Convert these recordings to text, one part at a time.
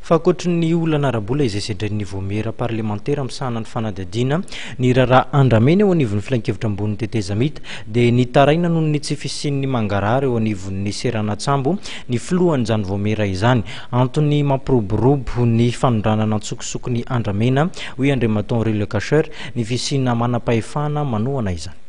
Fa ankoatran'ny olana arabola izay sedran'ny voamera parlementaire amsahana ny fanadihadiana ny raharaha andramena eo anivon'ny filan-kevitra ambon'ny tetezamita dia nitaraina noho ny tsy fisian'ny mangarara eo anivon'ny Seranatsambo ny filohan'izany voamera izany antony mampiroborobo ny fanondranana antsokosokony andramena hoe Andriamaton Henri Lecacher ny fisiana manam-pahefana manohana izany.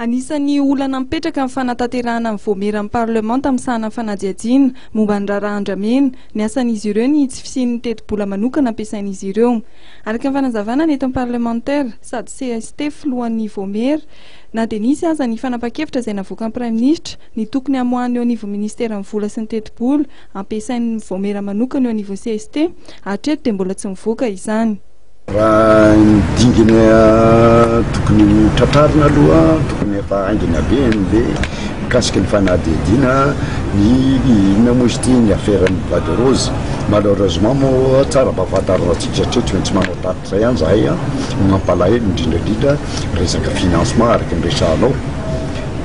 Anisan'ny olana mipetraka amin'ny fanatanterahana amin'ny voamera amin'ny parlement tamin'ny fanadihadiana momba ny raharaha andramena ny asan'izy ireo ny tsy fisian'ny teti-bola manokana ampiasain'izy ireo. Araka ny fanazavana ny eto parlementaire sady CST filohan'ny voamera na dia nisy aza ny fanapa-kevitra izay navoakan'ny Prime Ministre ny tokony hamoahany eo anivon'ny ministera ny vola sy ny teti-bola ampiasain'ny voamera manokana eo anivon'ny CST hatreto dia mbola tsy mivoaka izany. Raha dingina tokony tratrarina aloha tokony efa aingina be an'le mikasika ny fanadihadiana ny inona moa izy ity ny affaire-ny Bois de Rose. Malheureusement moa tsara mba fahataranatsika satria tsy maintsy manao taritra ihany zahay mampalahelo indrindrandrindra resaka financement araka ny resahanao.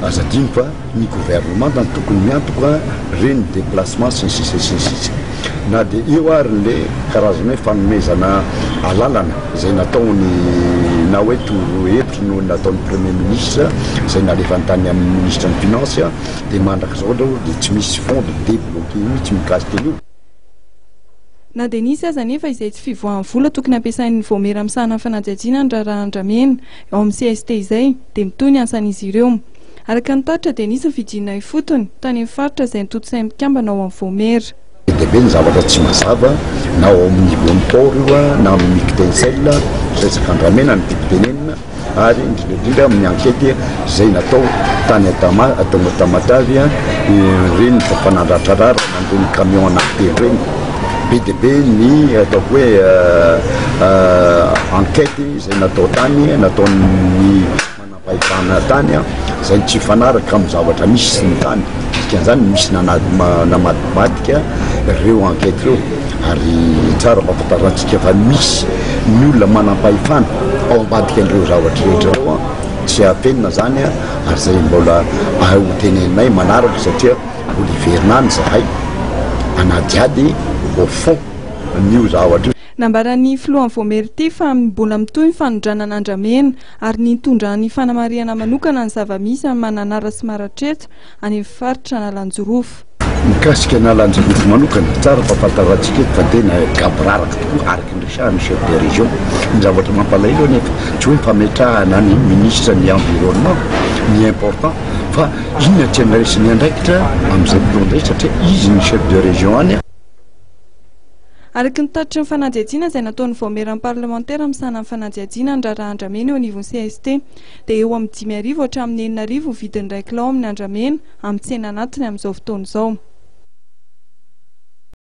Aza dino fa ny gouvernement ny tokony miantoka reny déplacement sy ny sisa sy ny sisa. Na dia io ary le karazana hoe fanomezana alalana izay nataony na hoe torohevitra no nataon'ny premier ministre izay nalefany tany amin'ny ministre ny finance dia mandrak'izao aloha dia tsy misy fond de débloqué mihitsy mikasika an'io. Na dia nisy aza nefa izay tsy fivoahan'ny vola tokony ampiasain'ny voamera amsahana fanadihadiana ny raharaha andramena ao amin'ny CST izay dia mitohy ny asan'izy ireo. Araka ny taritra dia nisy fidinina ifotony tany amin'ny faritra izay nitoto-saina mikambana ao amin'ny voamera. Be ny zavatra tsy mazava na ao amin'ny niveau-ny port io na amin'ny mictensel resaka andramena ny dipi-tenenina ary indrindrandrindra amin'ny ankety izay natao tany atao Tamatavy reny fanandratrarara nandreny camion anakibe reny be dia be ny atao hoe enquête izay natao tany nataon'ny manam-pahefana tany izay tsy fanaraka amin'ny zavatra misy sy ny tany dikan'izany misy namadibadika ireo enquête ireo ary tsara mampafantarantsika fa misy ny olona manam-pahefana ao ambadika an'ireo zavatra rehetra ireo tsy hapenina zany ary zay mbola ahay ho teneninay manaraka satria olivernan zahay anadiady au fond nio zavatra. Nambaran'ny filohan'ny voamera ity fa mbola mitohy ny fanondranana andramena ary ny tondrany fanamariana manokana ny zava-misy amin'ny mananara sy maratreto any amin'ny faritra Nalanjorofo. Mikasika Nalanjorofo manokana tsara fahafantarantsika eto fa tena gabraraka tokoa araka ny resahana chef de région ny zavatra mampalahelo anefa tsy hoe fametrahana ny ministre ny environnement ny important fa inona tsy andraisiny andraikitra amin'izay pilondray satria izy ny chef de région any. Araka ny tatitry ny fanadihadiana izay nataon'ny voamera amin'ny parlementaire amsahana amin'ny fanadihadiana ny raharaha andramena eo anivon'ny CST dia eo amin'ny 5,000 hatramin'ny 9,000 vidin'ny 1 kilao amin'ny andramena amin'ny tsena anatiny amin'izao fotoana izao.